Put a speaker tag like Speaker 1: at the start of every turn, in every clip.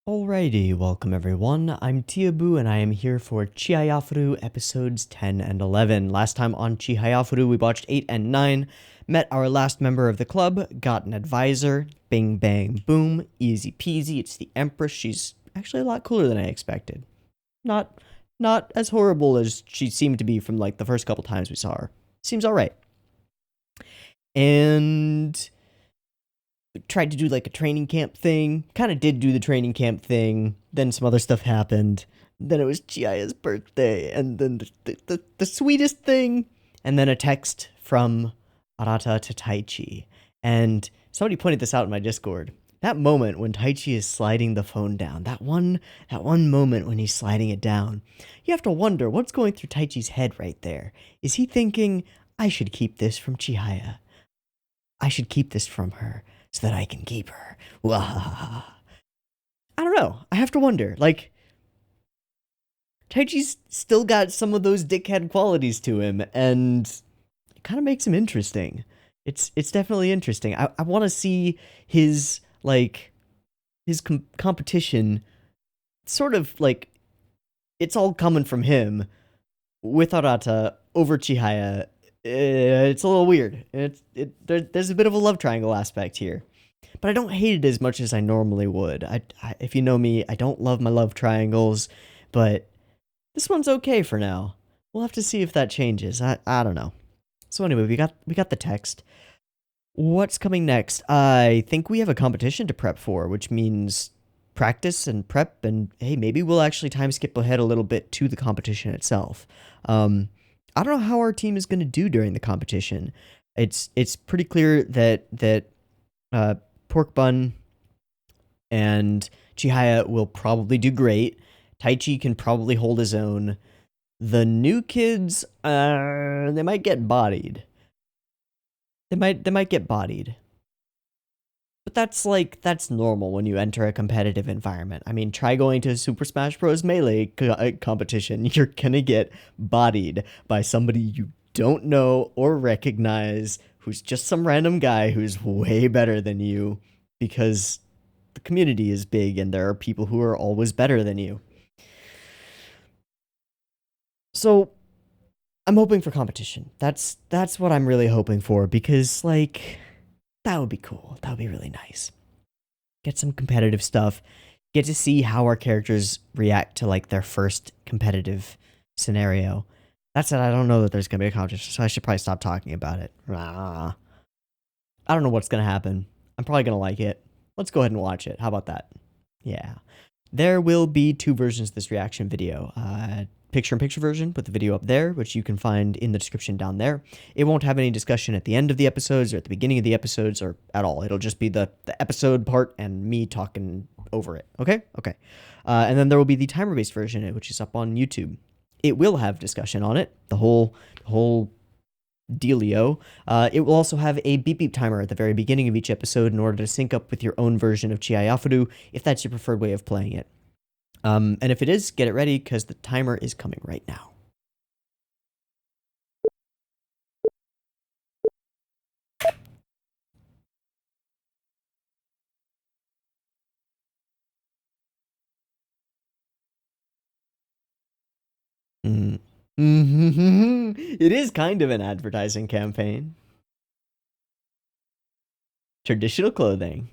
Speaker 1: Alrighty, welcome everyone. I'm Teeaboo and I am here for Chihayafuru episodes 10 and 11. Last time on Chihayafuru we watched 8 and 9, met our last member of the club, got an advisor, bing bang boom, easy peasy, it's the Empress. She's actually a lot cooler than I expected. Not as horrible as she seemed to be from like the first couple times we saw her. Seems alright. And tried to do like a training camp thing. Kind of did do the training camp thing. Then some other stuff happened. Then it was Chihaya's birthday. And then the sweetest thing. And then a text from Arata to Taichi. And somebody pointed this out in my Discord. That moment when Taichi is sliding the phone down. That one moment when he's sliding it down. You have to wonder what's going through Taichi's head right there. Is he thinking, I should keep this from Chihaya. I should keep this from her so that I can keep her. Wah. I don't know. I have to wonder. Like, Taichi's still got some of those dickhead qualities to him, and it kind of makes him interesting. It's definitely interesting. I want to see his, like, his competition sort of, like, it's all coming from him with Arata over Chihaya. It's a little weird. There's a bit of a love triangle aspect here, but I don't hate it as much as I normally would. If you know me, I don't love my love triangles, but this one's okay for now. We'll have to see if that changes. I don't know. So anyway, we got the text. What's coming next? I think we have a competition to prep for, which means practice and prep, and hey, maybe we'll actually time skip ahead a little bit to the competition itself. I don't know how our team is going to do during the competition. It's pretty clear that Pork Bun and Chihaya will probably do great. Taichi can probably hold his own. The new kids, they might get bodied. They might get bodied. But that's normal when you enter a competitive environment. I mean, try going to Super Smash Bros. Melee competition. You're gonna get bodied by somebody you don't know or recognize, who's just some random guy who's way better than you, because the community is big and there are people who are always better than you. So, I'm hoping for competition. That's what I'm really hoping for, because, like, that would be cool. That would be really nice. Get some competitive stuff. Get to see how our characters react to, like, their first competitive scenario. That said, I don't know that there's going to be a competition, so I should probably stop talking about it. I don't know what's going to happen. I'm probably going to like it. Let's go ahead and watch it. How about that? Yeah. There will be two versions of this reaction video. Picture-in-picture version with the video up there, which you can find in the description down there. It won't have any discussion at the end of the episodes or at the beginning of the episodes or at all. It'll just be the episode part and me talking over it. Okay? Okay. And then there will be the timer-based version, which is up on YouTube. It will have discussion on it, the whole dealio. It will also have a beep beep timer at the very beginning of each episode in order to sync up with your own version of Chihayafuru, if that's your preferred way of playing it. And if it is, get it ready, because the timer is coming right now. It is kind of an advertising campaign. Traditional clothing.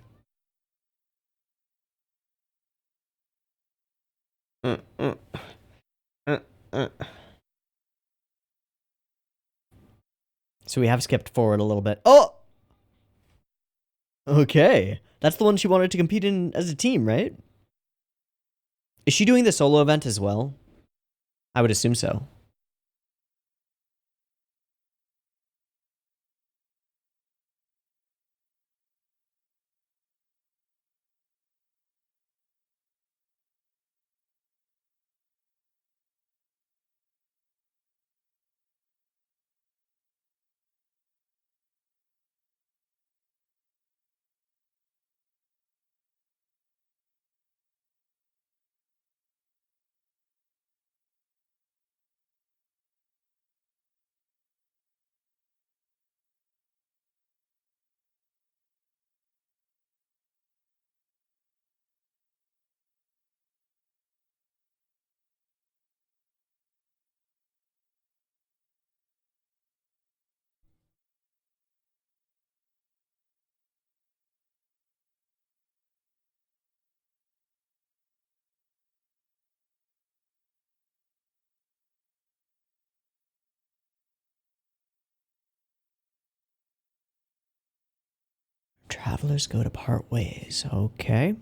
Speaker 1: So we have skipped forward a little bit. Oh! Okay. That's the one she wanted to compete in as a team, right? Is she doing the solo event as well? I would assume so. Travelers go to part ways. Okay.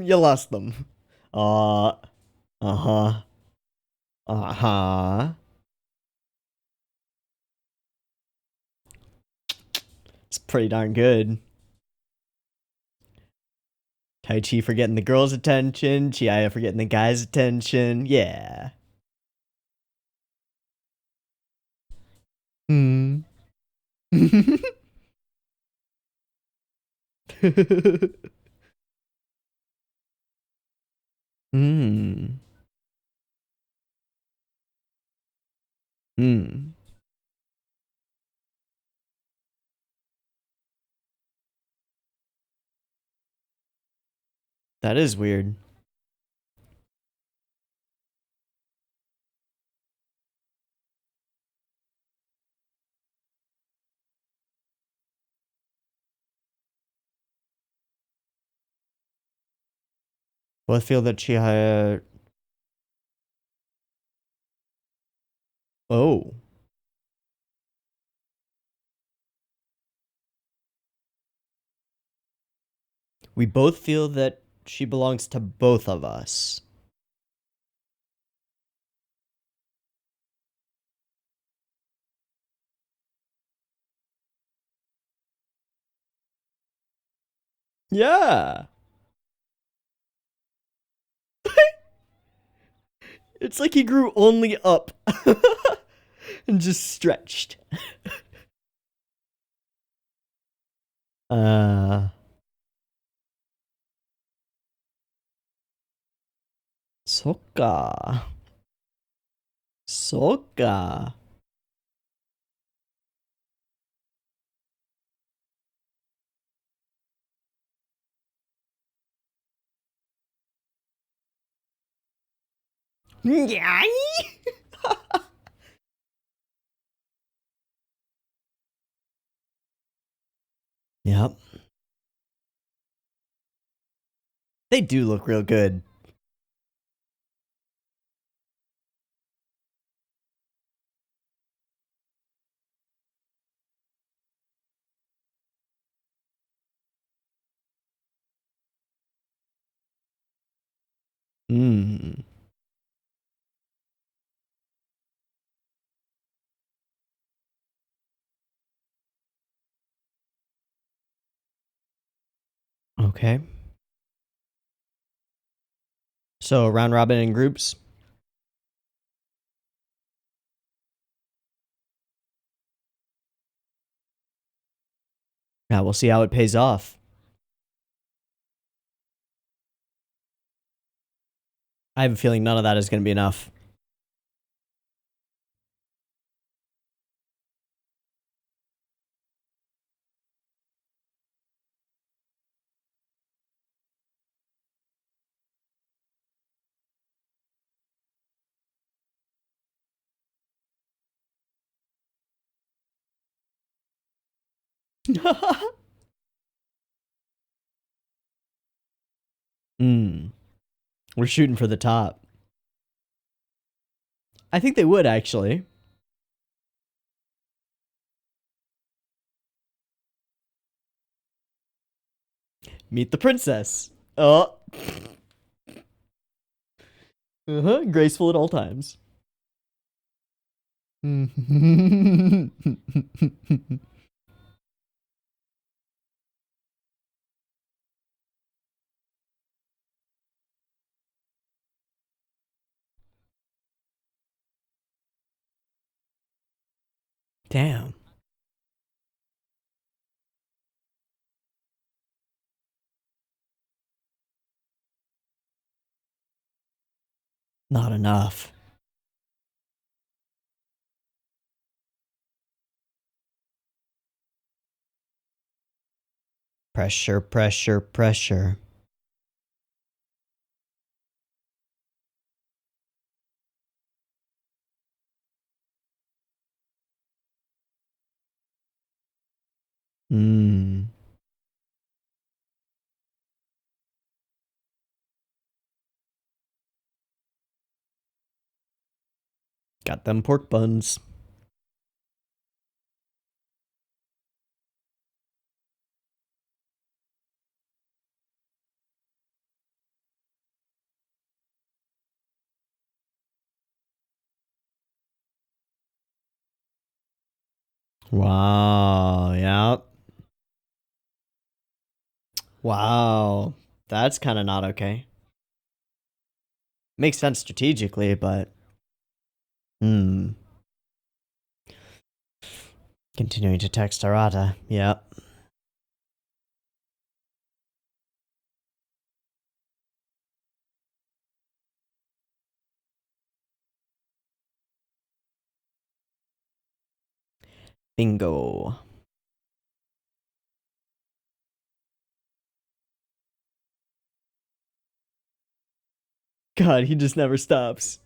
Speaker 1: you lost them. Uh-huh. Uh-huh. It's pretty darn good. Tai-Chi for getting the girl's attention, Chihaya for getting the guy's attention. Yeah. Hmm. Hmm. Hmm. That is weird. Well, I feel that Chihaya. Oh. We both feel that she belongs to both of us. Yeah. It's like he grew only up and just stretched. Uh. Soka. Soka. Yay! Yep. They do look real good. Hmm. Okay. So round robin in groups. Now we'll see how it pays off. I have a feeling none of that is going to be enough. Hmm. We're shooting for the top. I think they would actually. Meet the princess. Oh. Uh-huh. Graceful at all times. Damn. Not enough. Pressure, pressure, pressure. Hmm. Got them pork buns. Wow. Yep. Wow. That's kind of not okay. Makes sense strategically, but hmm. Continuing to text Arata. Yep. Bingo. God, he just never stops.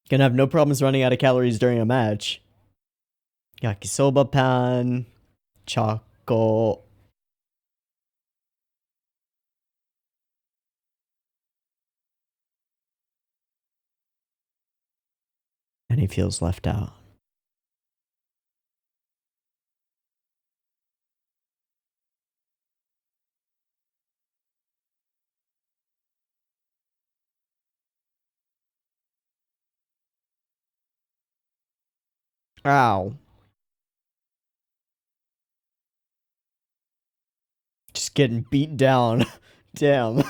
Speaker 1: Gonna have no problems running out of calories during a match. Yakisoba pan. Choco. And he feels left out. Ow. Just getting beat down. Damn.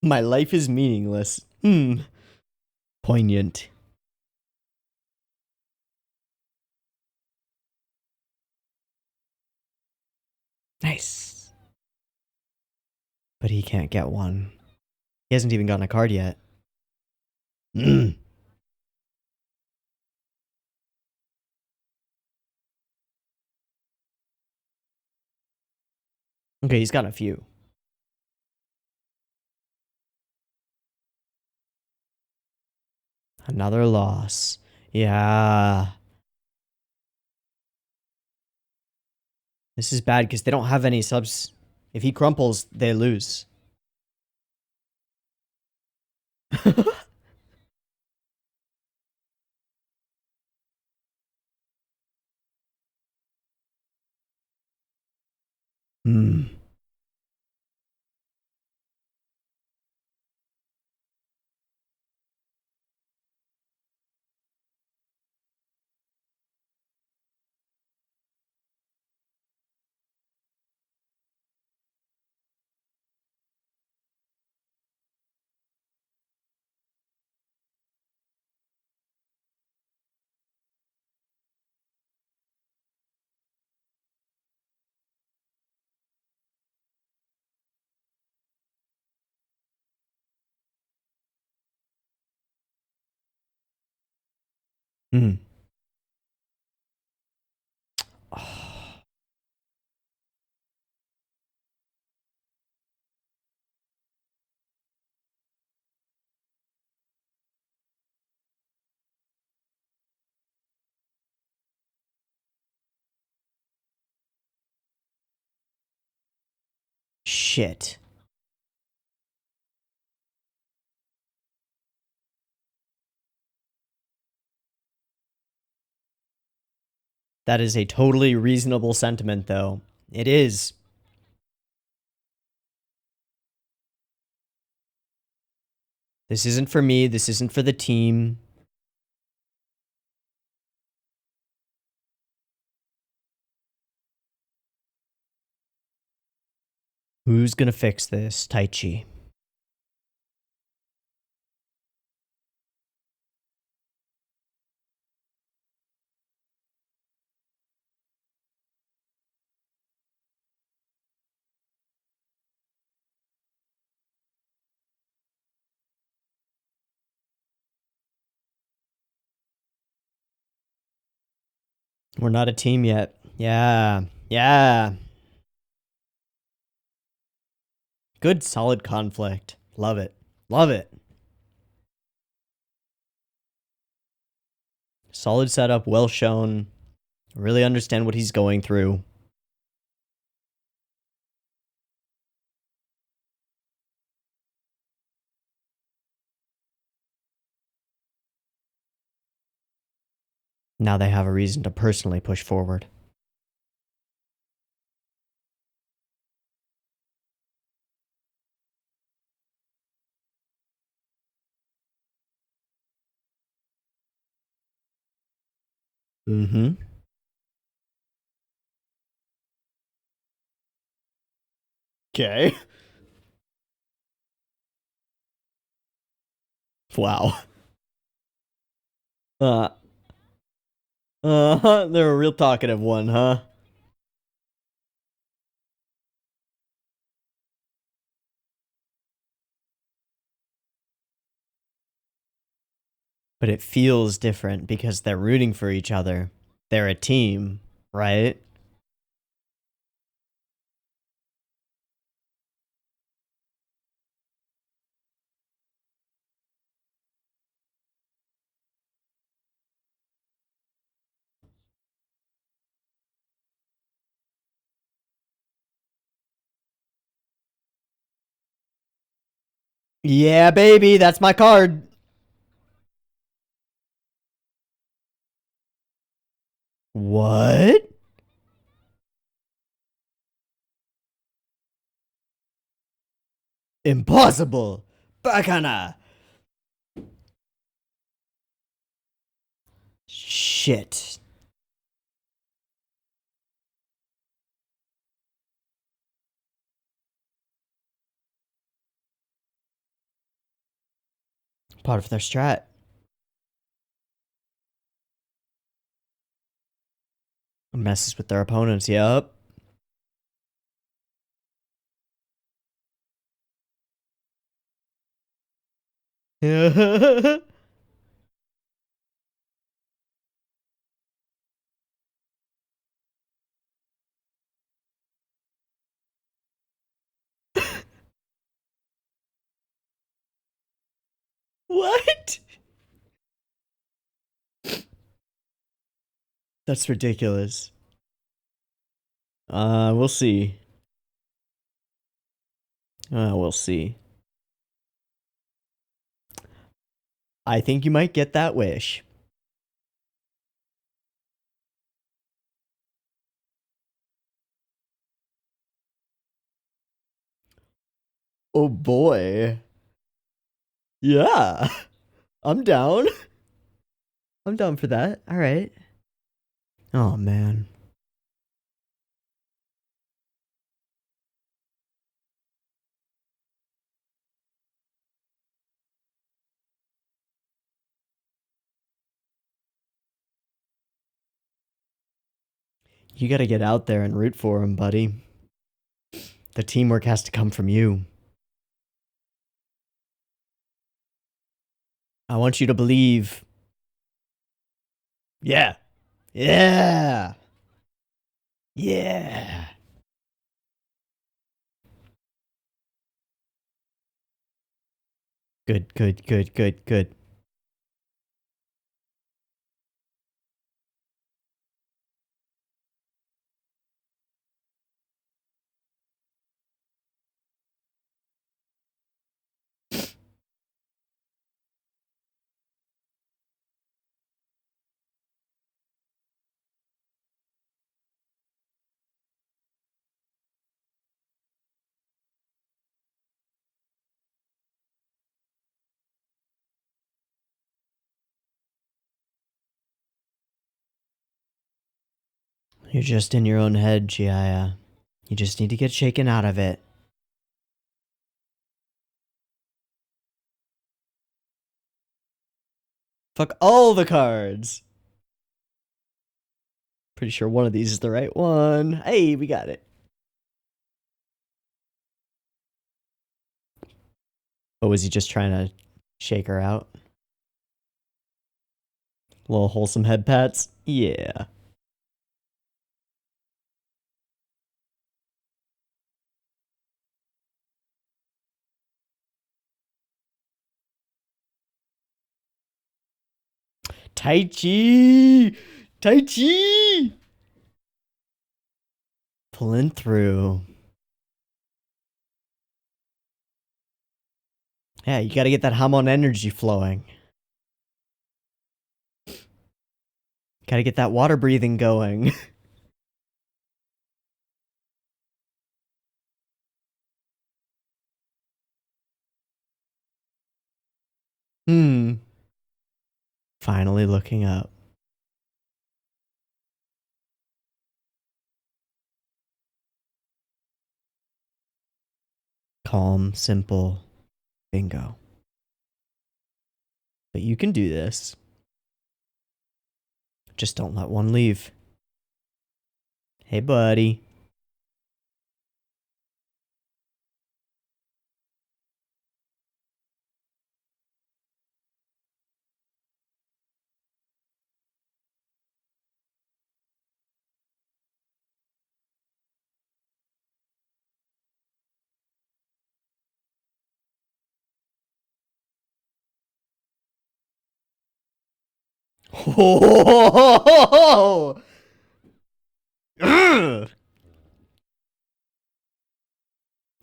Speaker 1: My life is meaningless. Poignant. Nice. But he can't get one. He hasn't even gotten a card yet. Okay, he's got a few. Another loss. Yeah. This is bad because they don't have any subs. If he crumples, they lose. Hmm. Hmm. Oh, shit. That is a totally reasonable sentiment, though. It is. This isn't for me. This isn't for the team. Who's gonna fix this? Taichi. We're not a team yet. Yeah. Yeah. Good, solid conflict. Love it. Love it. Solid setup, well shown. Really understand what he's going through. Now they have a reason to personally push forward. Mm-hmm. Okay. Wow. Uh, they're a real talkative one, huh? But it feels different because they're rooting for each other. They're a team, right? Yeah, baby, that's my card. What? Impossible. Bacana. Shit. Part of their strat. Messes with their opponents, yup. What? That's ridiculous. We'll see. We'll see. I think you might get that wish. Oh boy. Yeah. I'm down. I'm down for that. All right. Oh man. You gotta get out there and root for him, buddy. The teamwork has to come from you. I want you to believe. Yeah. Yeah. Yeah. Good, good, good, good, good. You're just in your own head, Chihaya. You just need to get shaken out of it. Fuck all the cards. Pretty sure one of these is the right one. Hey, we got it. Oh, was he just trying to shake her out? Little wholesome head pats? Yeah. Tai Chi! Tai Chi! Pulling through. Yeah, you gotta get that Hamon energy flowing. Gotta get that water breathing going. Finally looking up. Calm, simple, bingo. But you can do this. Just don't let one leave. Hey, buddy. Oh!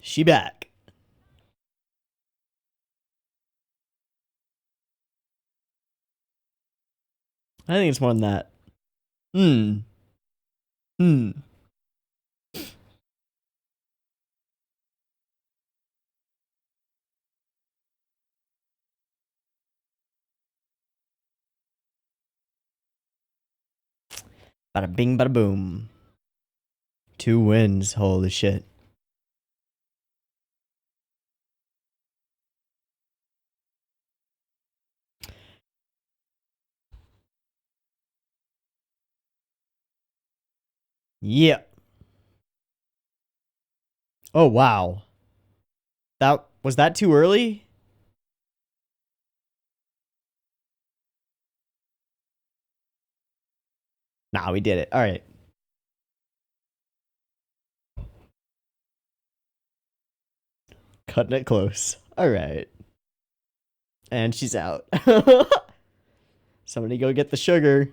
Speaker 1: She back. I think it's more than that. Hmm. Bada bing, bada boom. 2 wins. Holy shit. Yeah. Oh, wow. Was that too early? Nah, we did it. All right. Cutting it close. All right. And she's out. Somebody go get the sugar.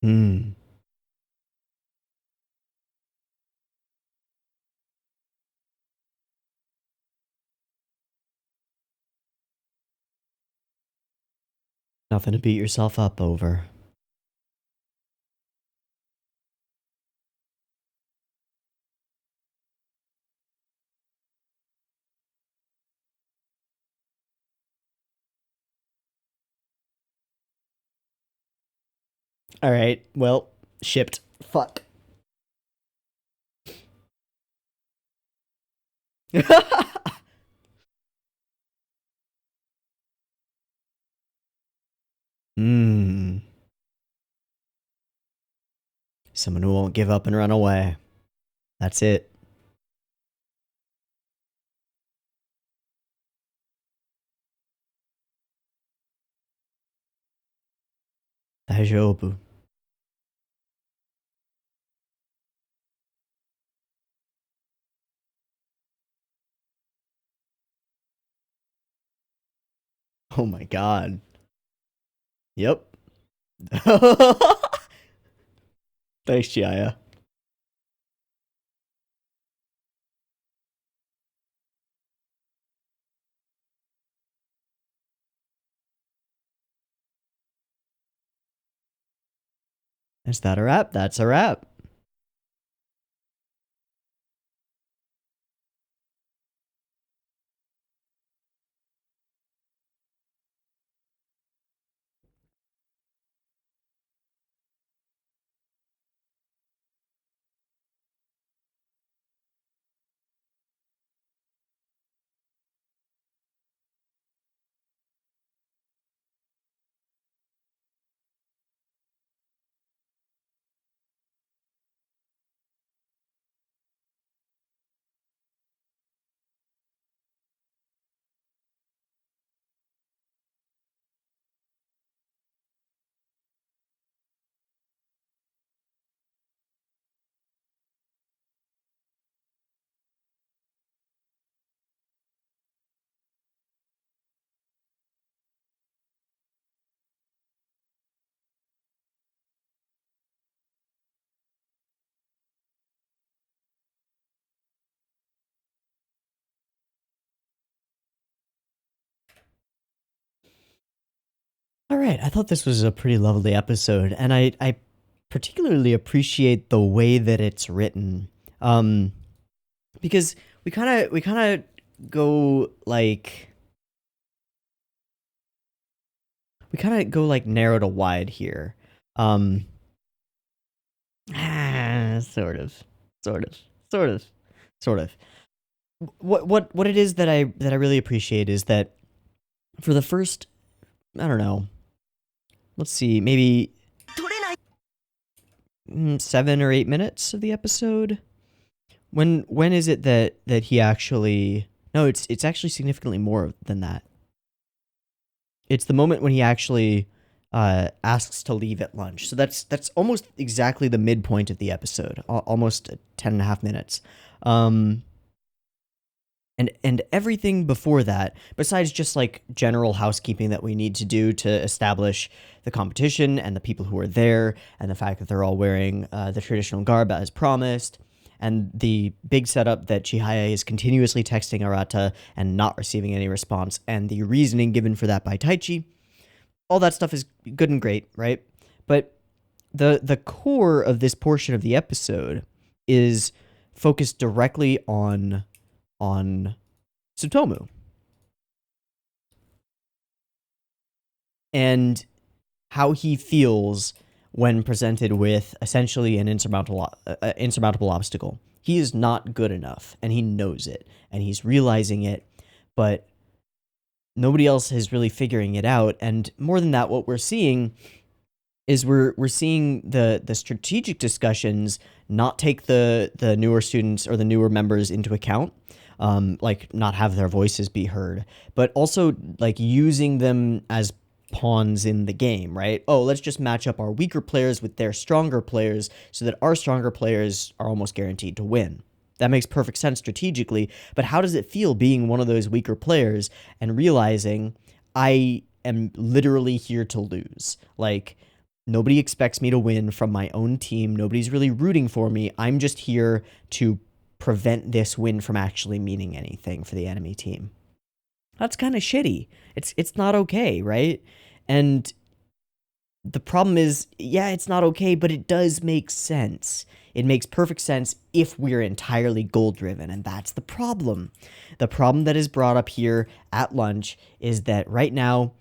Speaker 1: Hmm. Nothing to beat yourself up over. All right. Well, shipped. Fuck. Hmm. Someone who won't give up and run away. That's it. Daijoubu. Oh my god. Yep. Thanks, Chihaya. Is that a wrap? That's a wrap. All right, I thought this was a pretty lovely episode, and I particularly appreciate the way that it's written, um, because we kind of go like narrow to wide here, um, sort of, sort of, sort of, sort of. What it is that I really appreciate is that for the first, I don't know, let's see, maybe 7 or 8 minutes of the episode. When is it that he actually? No, it's actually significantly more than that. It's the moment when he actually asks to leave at lunch. So that's almost exactly the midpoint of the episode, almost 10.5 minutes. And everything before that, besides just like general housekeeping that we need to do to establish the competition and the people who are there, and the fact that they're all wearing the traditional garb as promised, and the big setup that Chihaya is continuously texting Arata and not receiving any response, and the reasoning given for that by Taichi, all that stuff is good and great, right? But the core of this portion of the episode is focused directly on Tsutomu. And how he feels when presented with essentially an insurmountable obstacle. He is not good enough, and he knows it, and he's realizing it, but nobody else is really figuring it out. And more than that, what we're seeing is we're seeing the strategic discussions not take the newer students or the newer members into account, like not have their voices be heard, but also like using them as pawns in the game, right? Oh, let's just match up our weaker players with their stronger players so that our stronger players are almost guaranteed to win. That makes perfect sense strategically, but how does it feel being one of those weaker players and realizing I am literally here to lose? Like, nobody expects me to win from my own team. Nobody's really rooting for me. I'm just here to prevent this win from actually meaning anything for the enemy team. That's kind of shitty. It's not okay, right? And the problem is, yeah, it's not okay, but it does make sense. It makes perfect sense if we're entirely goal-driven, and that's the problem. The problem that is brought up here at lunch is that right now,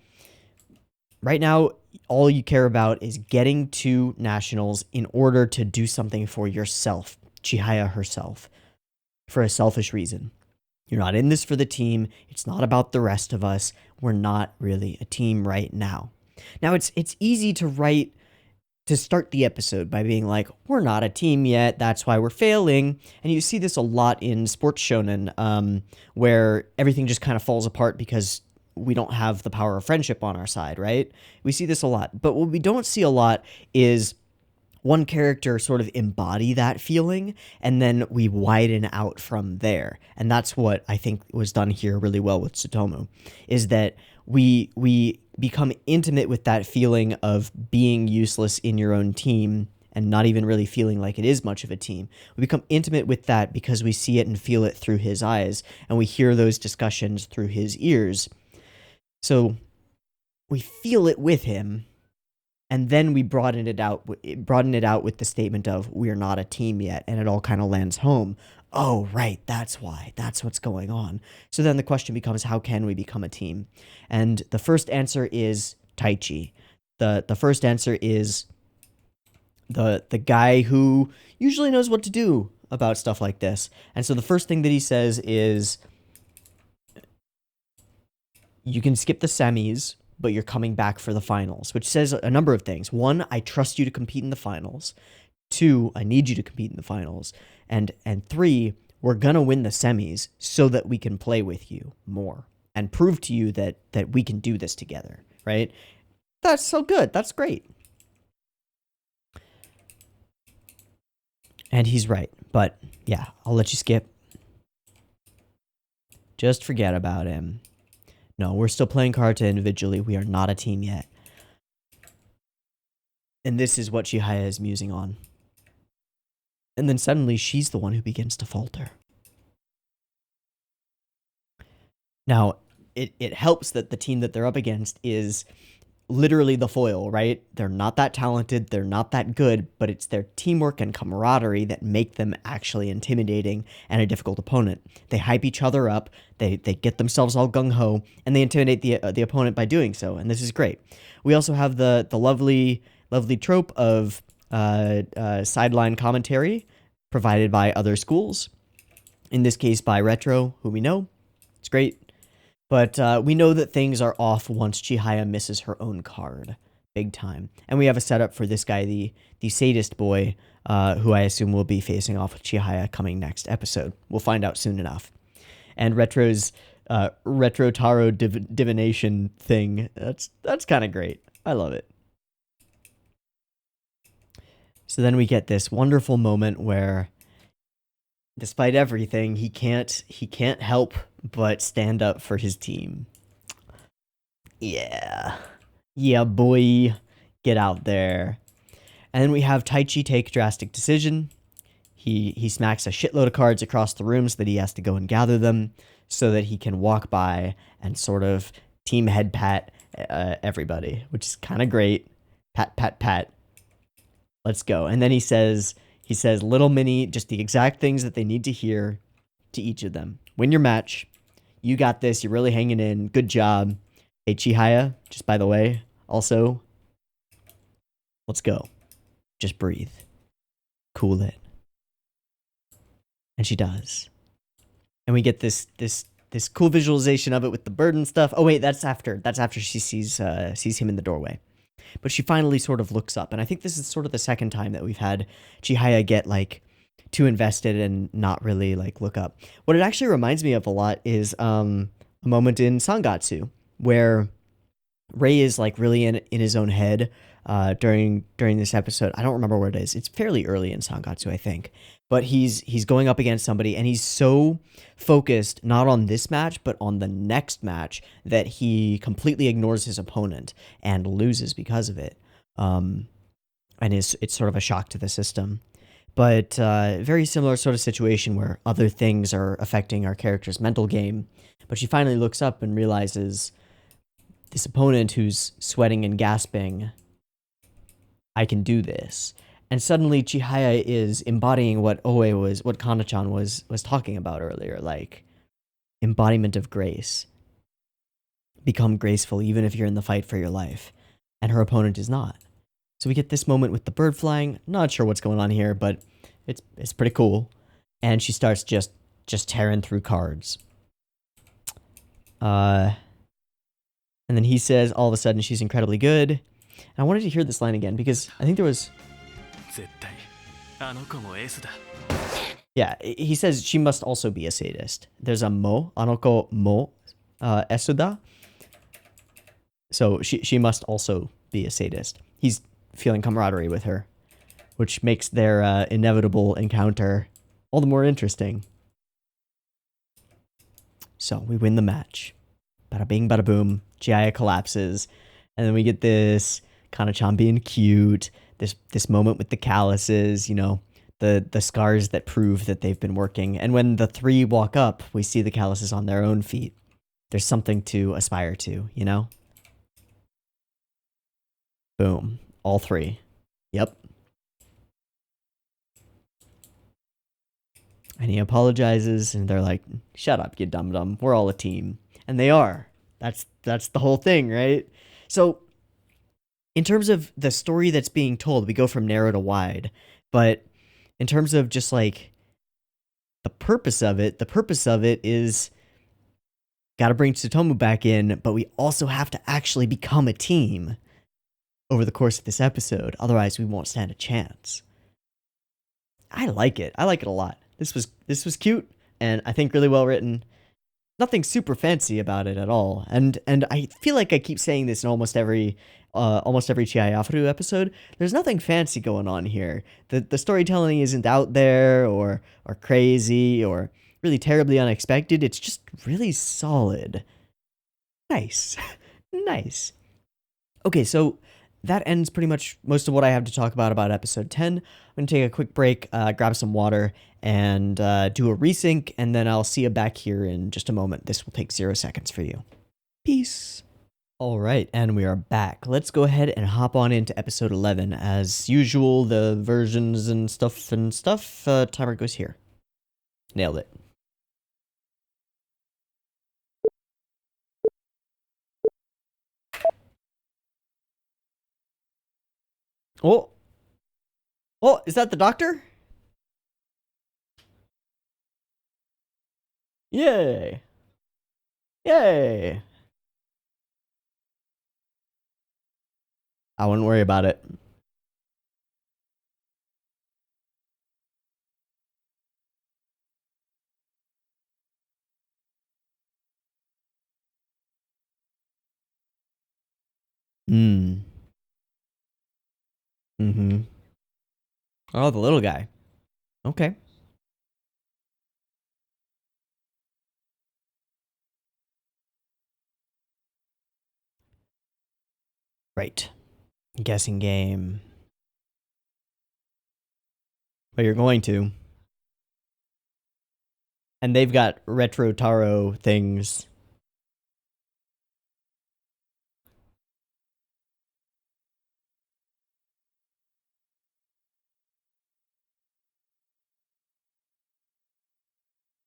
Speaker 1: all you care about is getting to nationals in order to do something for yourself, Chihaya herself, for a selfish reason. You're not in this for the team. It's not about the rest of us. We're not really a team right now. Now, it's easy to start the episode by being like, we're not a team yet, that's why we're failing. And you see this a lot in sports shonen, where everything just kind of falls apart because we don't have the power of friendship on our side, right? We see this a lot. But what we don't see a lot is one character sort of embody that feeling, and then we widen out from there. And that's what I think was done here really well with Tsutomu, is that we become intimate with that feeling of being useless in your own team and not even really feeling like it is much of a team. We become intimate with that because we see it and feel it through his eyes, and we hear those discussions through his ears. So we feel it with him, and then we broaden it out with the statement of we're not a team yet, and it all kind of lands home. Oh, right, that's why. That's what's going on. So then the question becomes, how can we become a team? And the first answer is Taichi. The first answer is the guy who usually knows what to do about stuff like this. And so the first thing that he says is, you can skip the semis, but you're coming back for the finals, which says a number of things. One, I trust you to compete in the finals. Two, I need you to compete in the finals. And three, we're gonna win the semis so that we can play with you more and prove to you that we can do this together, right? That's so good. That's great. And he's right. But yeah, I'll let you skip. Just forget about him. No, we're still playing Kanata individually. We are not a team yet. And this is what Chihaya is musing on. And then suddenly she's the one who begins to falter. Now, it helps that the team that they're up against is literally the foil, right? They're not that talented, they're not that good, but it's their teamwork and camaraderie that make them actually intimidating and a difficult opponent. They hype each other up, they get themselves all gung-ho, and they intimidate the opponent by doing so, and this is great. We also have the lovely trope of sideline commentary provided by other schools, in this case by Retro, who we know. It's great. But we know that things are off once Chihaya misses her own card. Big time. And we have a setup for this guy, the sadist boy, who I assume will be facing off with Chihaya coming next episode. We'll find out soon enough. And Retro's Retro Taro divination thing, that's kind of great. I love it. So then we get this wonderful moment where, despite everything, he can't help but stand up for his team. Yeah, boy, get out there. And then we have Taichi take a drastic decision. He smacks a shitload of cards across the room so that he has to go and gather them, so that he can walk by and sort of team head pat everybody, which is kind of great. Pat. Let's go. And then he says little mini, just the exact things that they need to hear to each of them. Win your match. You got this. You're really hanging in. Good job. Hey, Chihaya, just by the way, also, let's go. Just breathe. Cool it. And she does. And we get this cool visualization of it with the bird and stuff. Oh wait, that's after she sees him in the doorway. But she finally sort of looks up, and I think this is sort of the second time that we've had Chihaya get like too invested and not really like look up. What it actually reminds me of a lot is a moment in Sangatsu where Rei is like really in his own head during this episode. I don't remember where it is. It's fairly early in Sangatsu, I think. But he's going up against somebody, and he's so focused not on this match, but on the next match, that he completely ignores his opponent and loses because of it. And it's sort of a shock to the system. But very similar sort of situation where other things are affecting our character's mental game. But she finally looks up and realizes this opponent who's sweating and gasping, I can do this. And suddenly Chihaya is embodying what Kana-chan was talking about earlier, like embodiment of grace. Become graceful even if you're in the fight for your life. And her opponent is not. So we get this moment with the bird flying. Not sure what's going on here, but it's pretty cool. And she starts just tearing through cards. And then he says all of a sudden she's incredibly good. And I wanted to hear this line again because I think there was... Yeah, he says she must also be a sadist. There's a mo, anoko mo esuda. So she must also be a sadist. He's feeling camaraderie with her, which makes their inevitable encounter all the more interesting. So we win the match. Bada bing, bada boom. Chihaya collapses. And then we get this Kana-chan being cute. This moment with the calluses, you know, the scars that prove that they've been working. And when the three walk up, we see the calluses on their own feet. There's something to aspire to, you know? Boom. All three. Yep. And he apologizes, and they're like, shut up, you dum-dum. We're all a team. And they are. That's the whole thing, right? So, in terms of the story that's being told, we go from narrow to wide. But in terms of just like the purpose of it is gotta bring Tsutomu back in, but we also have to actually become a team over the course of this episode. Otherwise, we won't stand a chance. I like it. I like it a lot. This was cute, and I think really well written. Nothing super fancy about it at all. And I feel like I keep saying this in almost every Chihayafuru episode. There's nothing fancy going on here. The storytelling isn't out there or crazy or really terribly unexpected. It's just really solid. Nice. Nice. Okay, so that ends pretty much most of what I have to talk about episode 10. I'm going to take a quick break, grab some water, and do a resync, and then I'll see you back here in just a moment. This will take 0 seconds for you. Peace. All right, and we are back. Let's go ahead and hop on into episode 11. As usual, the versions and stuff, timer goes here. Nailed it. Oh, oh, is that the doctor? Yay! Yay! I wouldn't worry about it. Hmm. Mm-hmm. Oh, the little guy. Okay. Right. Guessing game. But you're going to. And they've got retro Taro things.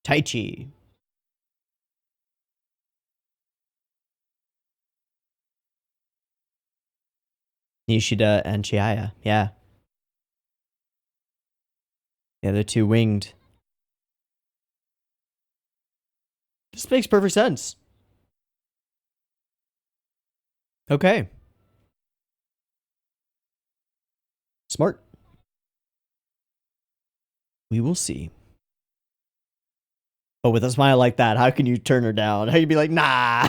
Speaker 1: Taichi. Nishida and Chihaya. Yeah. Yeah, they're two winged. This makes perfect sense. Okay. Smart. We will see. But with a smile like that, how can you turn her down? How can you be like, nah?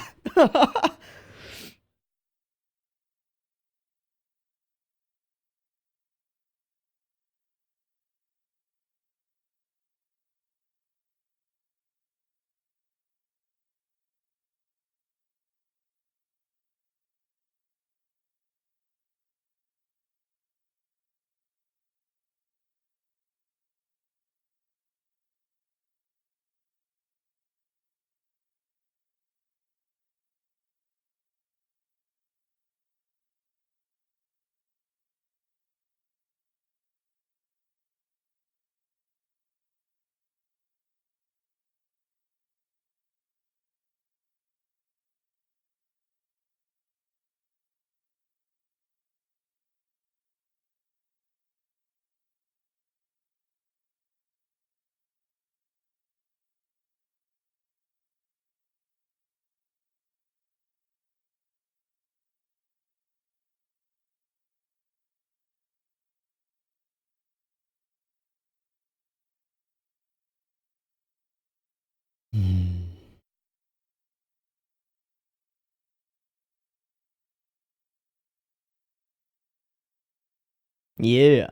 Speaker 1: Yeah.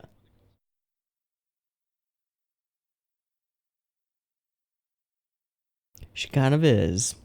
Speaker 1: She kind of is.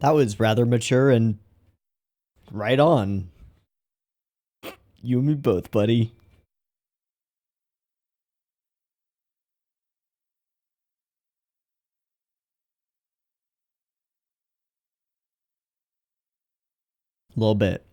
Speaker 1: That was rather mature and right on. You and me both, buddy. A little bit.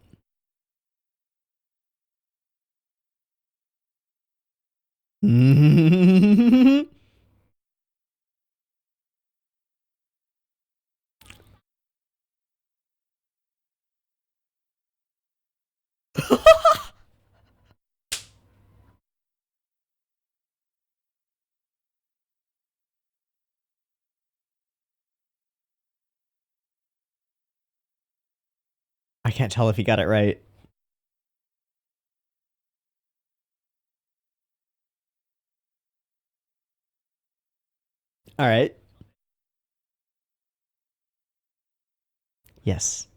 Speaker 1: I can't tell if he got it right. All right. Yes.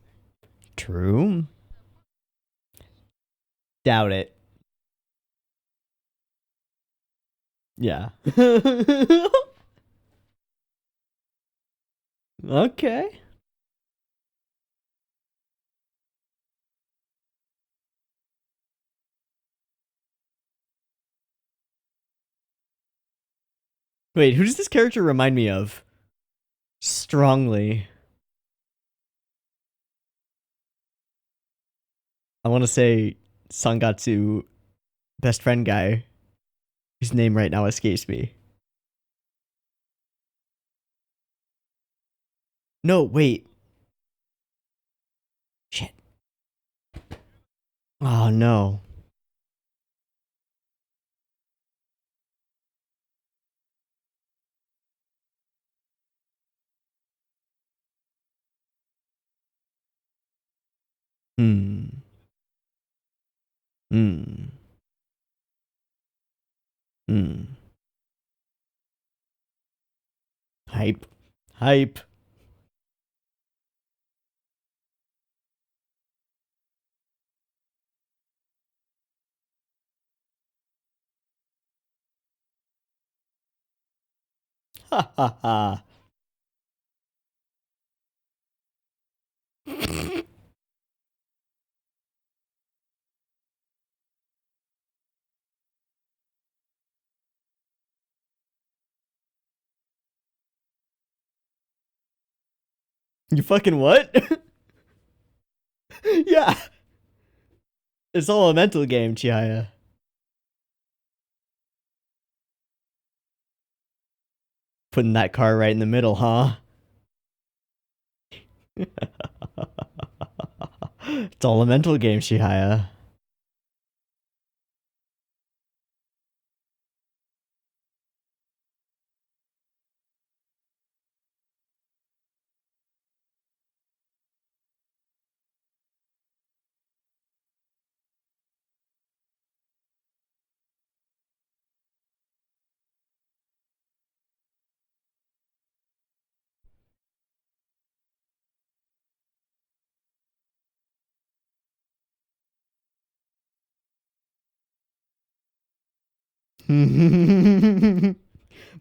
Speaker 1: True. Doubt it. Yeah. Okay. Wait, who does this character remind me of? Strongly. I want to say Sangatsu best friend guy, whose name right now escapes me. No, wait. Shit. Oh no. Hmm. Hmm. Hmm. Hype. Hype. Ha ha ha. You fucking what? Yeah. It's all a mental game, Chihaya. Putting that car right in the middle, huh? It's all a mental game, Chihaya.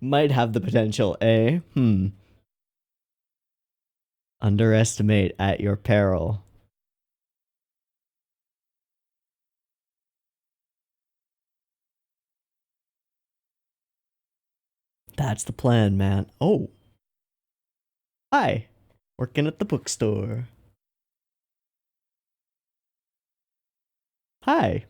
Speaker 1: Might have the potential, eh? Underestimate at your peril. That's the plan, man. Oh, hi. Working at the bookstore. Hi.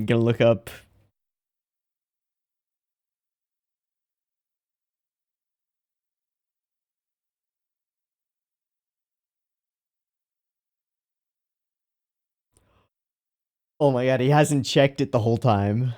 Speaker 1: Gonna look up. Oh my god, he hasn't checked it the whole time.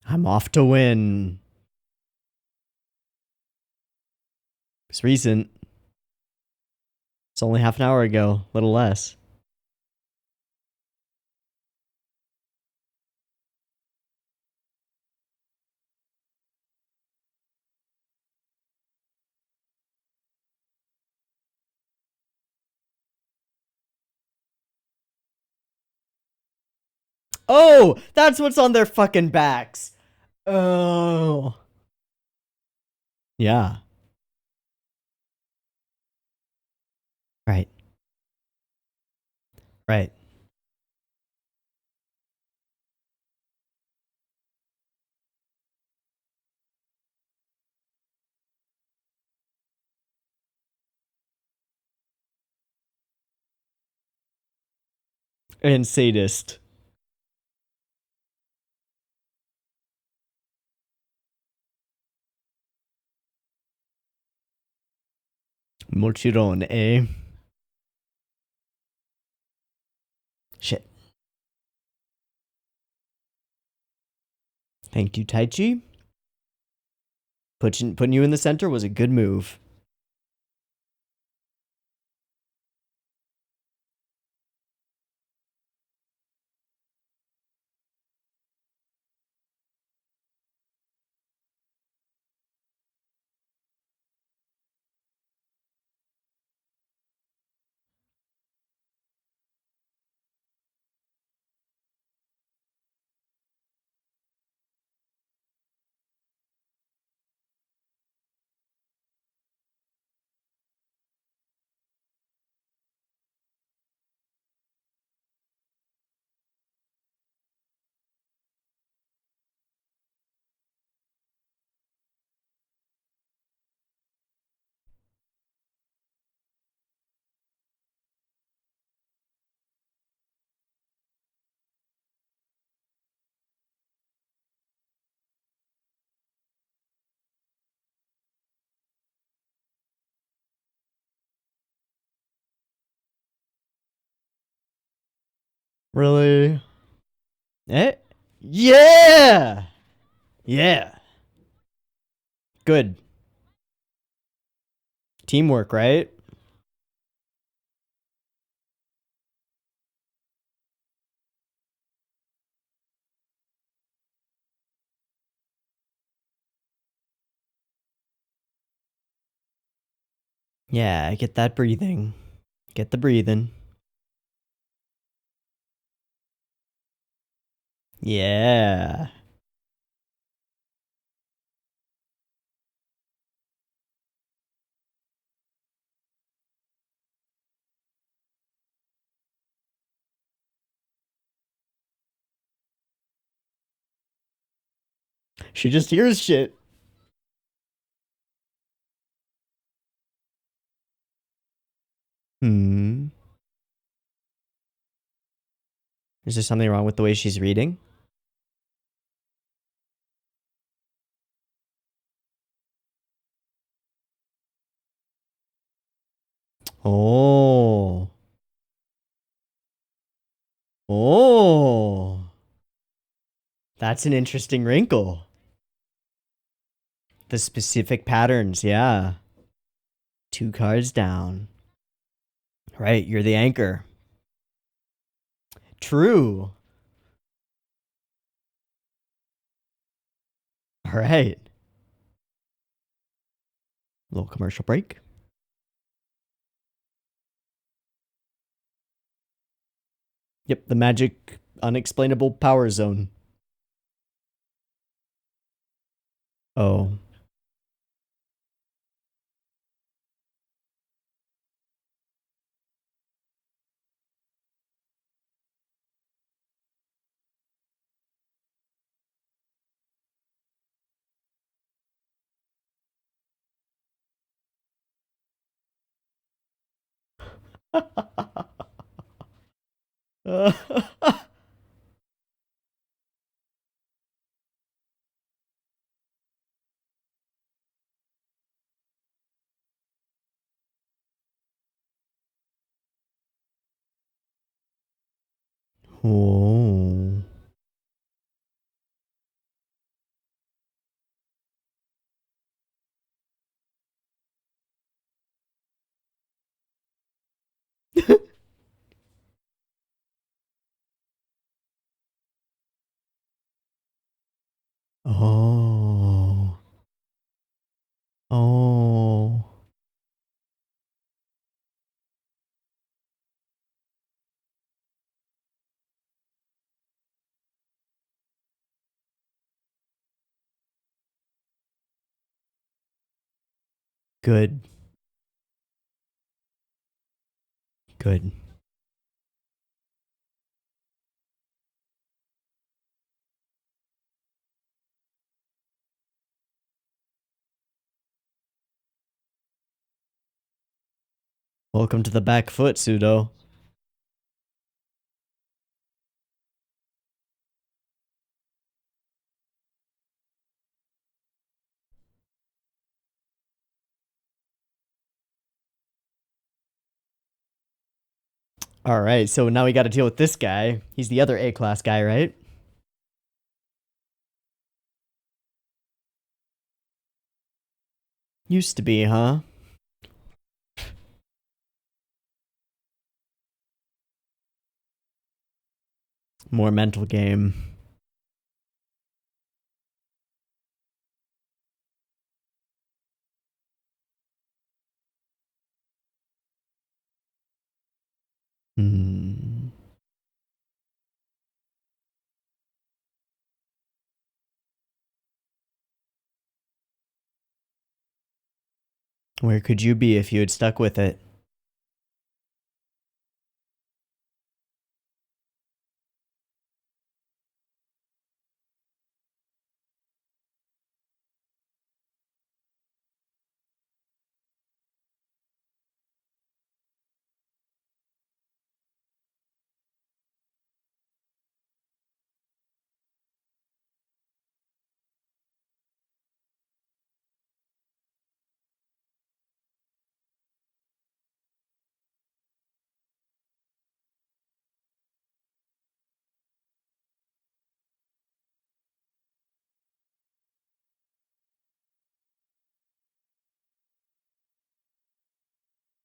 Speaker 1: I'm off to win. It's recent. It's only half an hour ago, a little less. Oh, that's what's on their fucking backs. Oh. Yeah. Right. Right. And sadist. Mochiron, eh? Shit. Thank you, Taichi. Putting you in the center was a good move. Really? Eh? Yeah! Yeah. Good. Teamwork, right? Yeah, get that breathing. Get the breathing. Yeah. She just hears shit. Hmm. Is there something wrong with the way she's reading? Oh. Oh. That's an interesting wrinkle. The specific patterns, yeah. 2 cards down. Right, you're the anchor. True. All right. Little commercial break. Yep, the magic unexplainable power zone. Oh. Whoa. Oh. Oh. Good. Good. Welcome to the back foot, Pseudo. All right, so now we got to deal with this guy. He's the other A-class guy, right? Used to be, huh? More mental game. Hmm. Where could you be if you had stuck with it?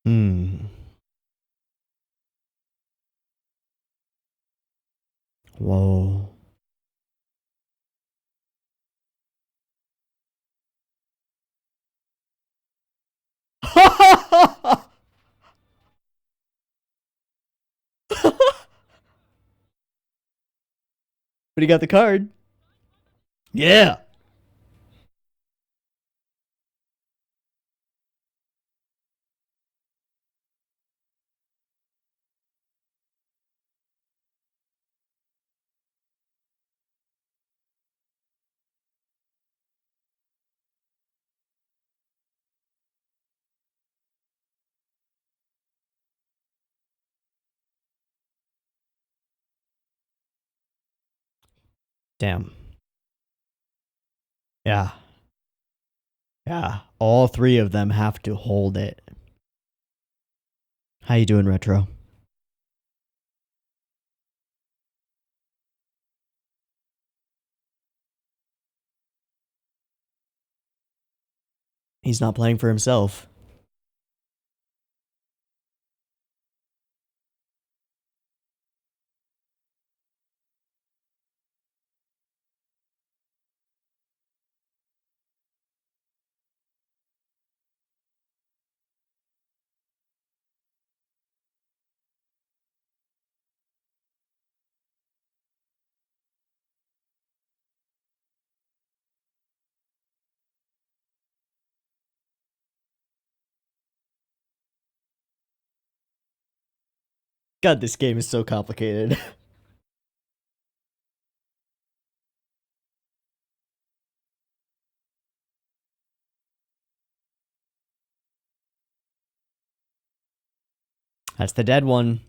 Speaker 1: Hmm. Whoa. But he got the card. Yeah. Damn. Yeah. Yeah. All three of them have to hold it. How you doing, Retro? He's not playing for himself. God, this game is so complicated. That's the dead one.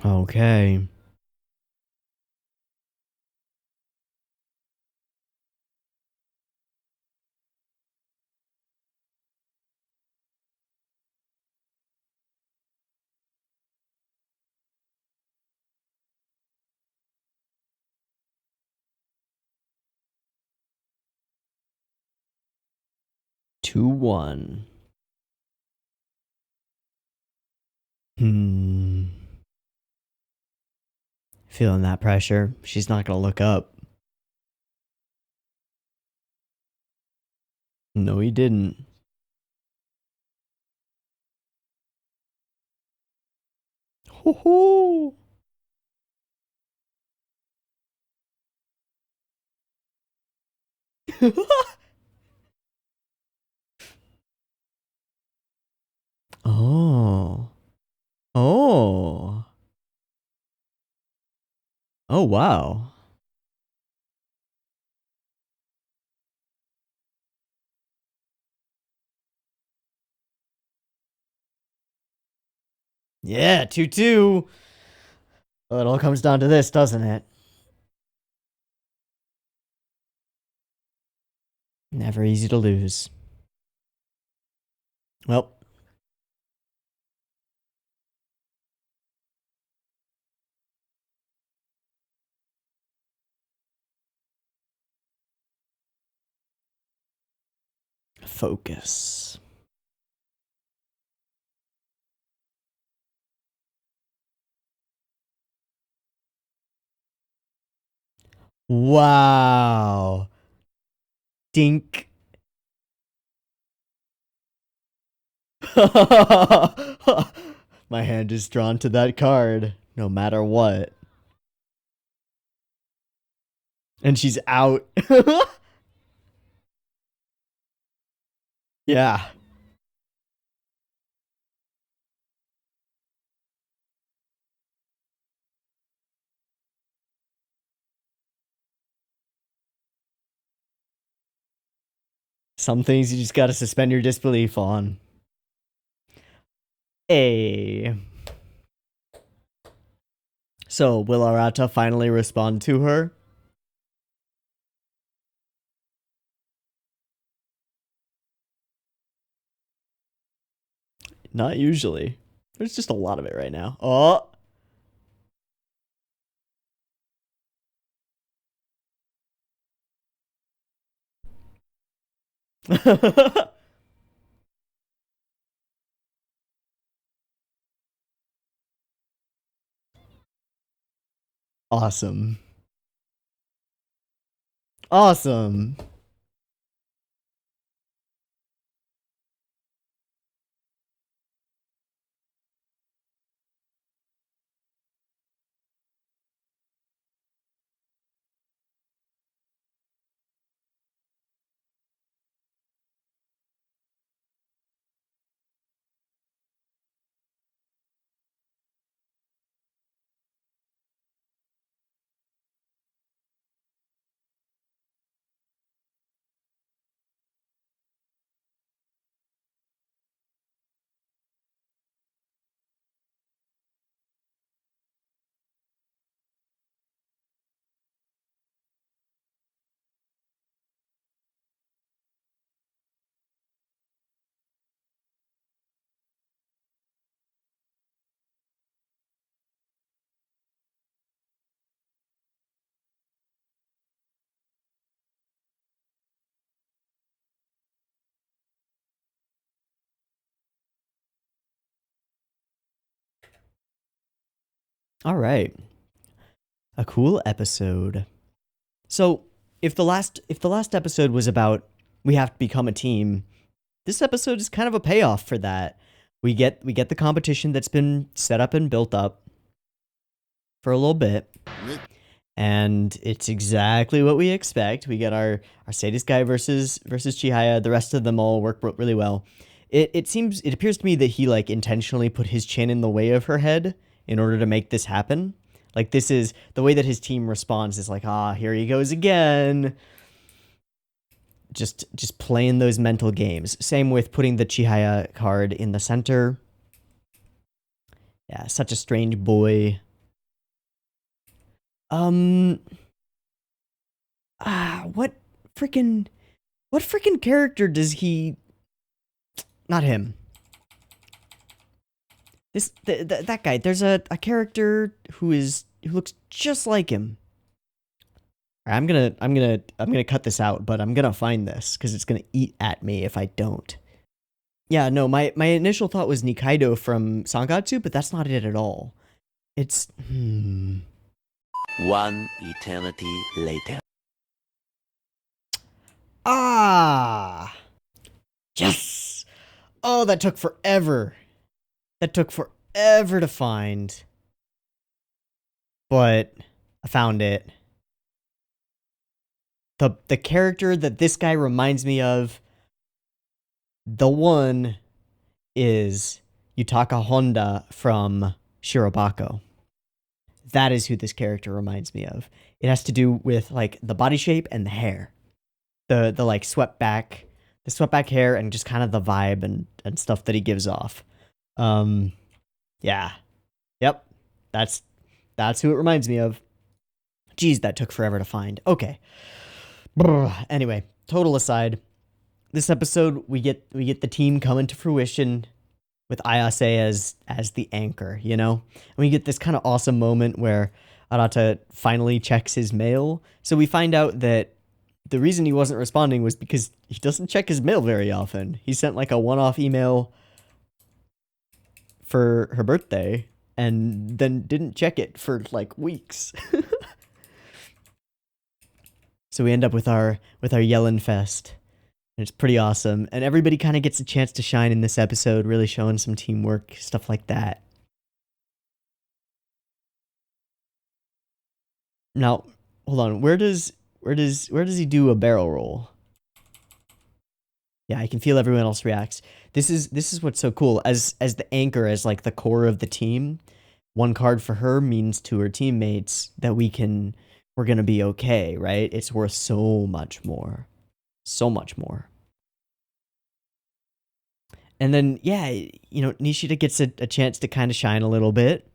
Speaker 1: Okay. Two one. Hmm. Feeling that pressure. She's not gonna look up. No, he didn't. Ho ho. Oh. Oh. Oh, wow. Yeah, 2-2. Well, it all comes down to this, doesn't it? Never easy to lose. Well, focus. Wow. Dink. My hand is drawn to that card, no matter what. And she's out. Yeah. Some things you just gotta suspend your disbelief on. Hey. So, will Arata finally respond to her? Not usually. There's just a lot of it right now. Oh! Awesome. Awesome. All right. A cool episode. So, if the last episode was about we have to become a team, this episode is kind of a payoff for that. We get the competition that's been set up and built up for a little bit. And it's exactly what we expect. We get our sadist guy versus Chihaya. The rest of them all work really well. It appears to me that he like intentionally put his chin in the way of her head in order to make this happen. Like, this is the way that his team responds is like, here he goes again. Just playing those mental games. Same with putting the Chihaya card in the center. Yeah, such a strange boy. What freaking character does he? Not him. That guy. There's a character who looks just like him. All right, I'm gonna cut this out, but I'm gonna find this because it's gonna eat at me if I don't. Yeah, no, my initial thought was Nikaido from Sangatsu, but that's not it at all. It's
Speaker 2: One eternity later.
Speaker 1: Yes! Oh, that took forever. That took forever to find. But I found it. The character that this guy reminds me of, the one is Yutaka Honda from Shirobako. That is who this character reminds me of. It has to do with like the body shape and the hair. The like swept back hair and just kind of the vibe and stuff that he gives off. Yeah. Yep. That's who it reminds me of. Geez, that took forever to find. Okay. Anyway, total aside, this episode we get the team coming to fruition with Ayase as the anchor, you know? And we get this kind of awesome moment where Arata finally checks his mail. So we find out that the reason he wasn't responding was because he doesn't check his mail very often. He sent like a one-off email for her birthday and then didn't check it for like weeks. So we end up with our Yellen Fest. And it's pretty awesome. And everybody kind of gets a chance to shine in this episode, really showing some teamwork, stuff like that. Now, hold on. Where does he do a barrel roll? Yeah, I can feel everyone else reacts. This is what's so cool. As the anchor, as like the core of the team, one card for her means to her teammates that we're gonna be okay, right? It's worth so much more. So much more. And then, yeah, you know, Nishida gets a chance to kind of shine a little bit.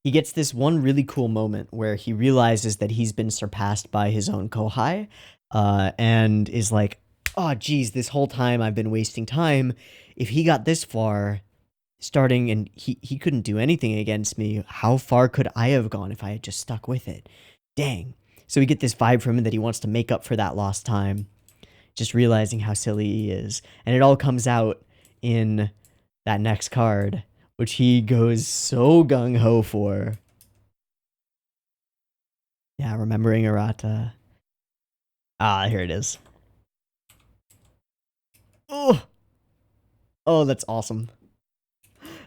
Speaker 1: He gets this one really cool moment where he realizes that he's been surpassed by his own Kohai, and is like, oh, geez, this whole time I've been wasting time. If he got this far, starting, and he couldn't do anything against me, how far could I have gone if I had just stuck with it? Dang. So we get this vibe from him that he wants to make up for that lost time, just realizing how silly he is. And it all comes out in that next card, which he goes so gung-ho for. Yeah, remembering Arata. Ah, here it is. Oh! Oh, that's awesome.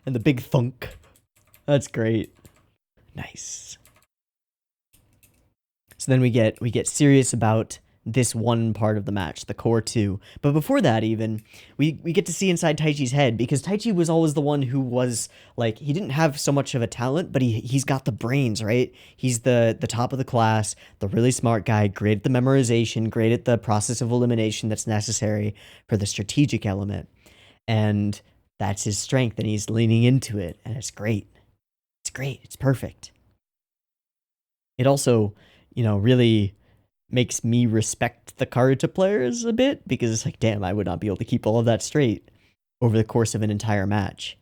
Speaker 1: And the big thunk. That's great. Nice. So then we get serious about this one part of the match, the core 2. But before that even, we get to see inside Taichi's head, because Taichi was always the one who was, like, he didn't have so much of a talent, but he's got the brains, right? He's the top of the class, the really smart guy, great at the memorization, great at the process of elimination that's necessary for the strategic element. And that's his strength, and he's leaning into it, and it's great. It's great. It's perfect. It also, you know, really makes me respect the Karuta players a bit, because it's like, damn, I would not be able to keep all of that straight over the course of an entire match.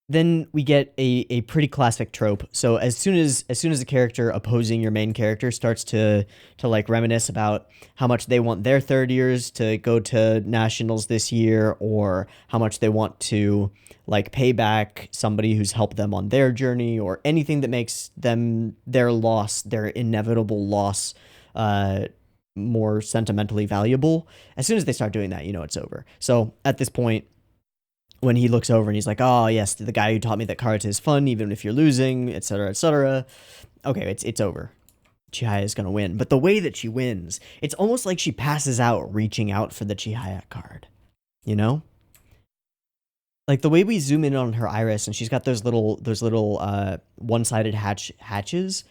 Speaker 1: Then we get a pretty classic trope. So as soon as a character opposing your main character starts to like reminisce about how much they want their third years to go to nationals this year, or how much they want to like pay back somebody who's helped them on their journey, or anything that makes them their inevitable loss more sentimentally valuable. As soon as they start doing that, you know it's over. So at this point, when he looks over and he's like, oh yes, the guy who taught me that Karuta is fun even if you're losing, etc., etc. Okay, it's over. Chihaya is gonna win. But the way that she wins, it's almost like she passes out reaching out for the Chihaya card. You know? Like the way we zoom in on her iris, and she's got those little one-sided hatches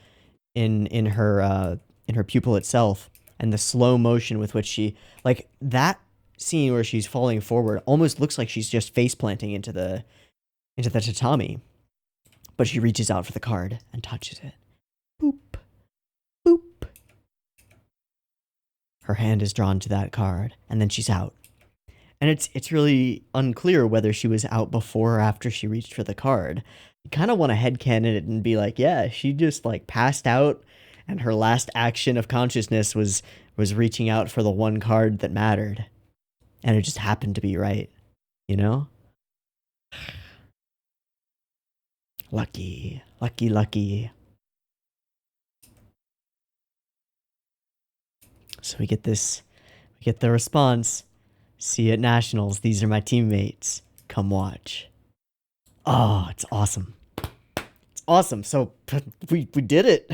Speaker 1: in her pupil itself, and the slow motion with which she, like, that scene where she's falling forward almost looks like she's just face planting into the tatami, but she reaches out for the card and touches it. Boop, boop. Her hand is drawn to that card, and then she's out. And it's really unclear whether she was out before or after she reached for the card. You kind of want to headcanon it and be like, yeah, she just like passed out, and her last action of consciousness was reaching out for the one card that mattered. And it just happened to be right, you know? Lucky, lucky, lucky. So we get the response. See you at Nationals. These are my teammates. Come watch. Oh, it's awesome. It's awesome. So we did it.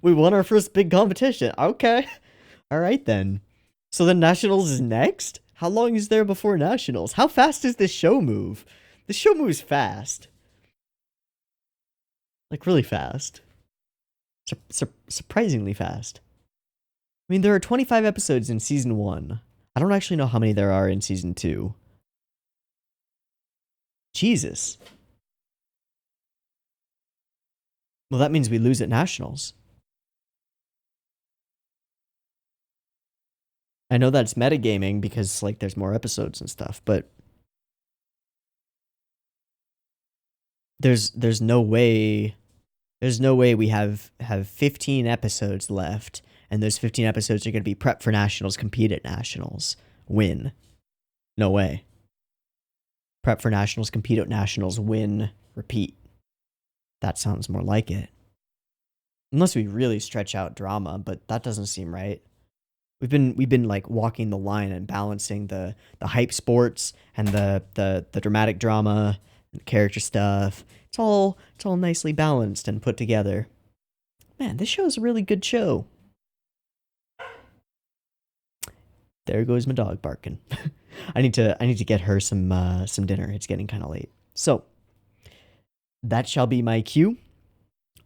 Speaker 1: We won our first big competition. Okay. All right then. So the Nationals is next? How long is there before Nationals? How fast does this show move? The show moves fast. Like, really fast. Surprisingly fast. I mean, there are 25 episodes in Season 1. I don't actually know how many there are in Season 2. Jesus. Well, that means we lose at Nationals. I know that's metagaming because, like, there's more episodes and stuff, but there's no way we have 15 episodes left, and those 15 episodes are going to be prep for nationals, compete at nationals, win. No way. Prep for nationals, compete at nationals, win, repeat. That sounds more like it. Unless we really stretch out drama, but that doesn't seem right. We've been like walking the line and balancing the hype sports and the dramatic drama and the character stuff. It's all nicely balanced and put together. Man, this show is a really good show. There goes my dog barking. I need to get her some dinner. It's getting kind of late. So that shall be my cue.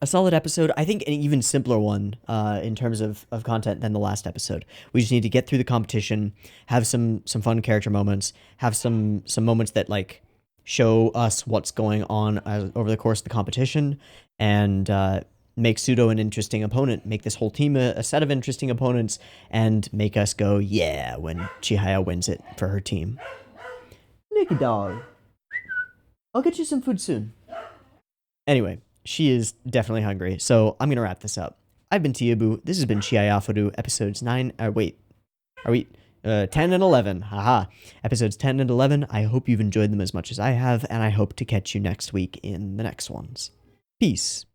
Speaker 1: A solid episode. I think an even simpler one in terms of content than the last episode. We just need to get through the competition, have some fun character moments, have some moments that like show us what's going on over the course of the competition, and make Pseudo an interesting opponent, make this whole team a set of interesting opponents, and make us go, yeah, when Chihaya wins it for her team. Nicky dog. I'll get you some food soon. Anyway, she is definitely hungry, so I'm going to wrap this up. I've been Teeaboo. This has been Chihayafuru, episodes 10 and 11. Haha. Episodes 10 and 11. I hope you've enjoyed them as much as I have, and I hope to catch you next week in the next ones. Peace.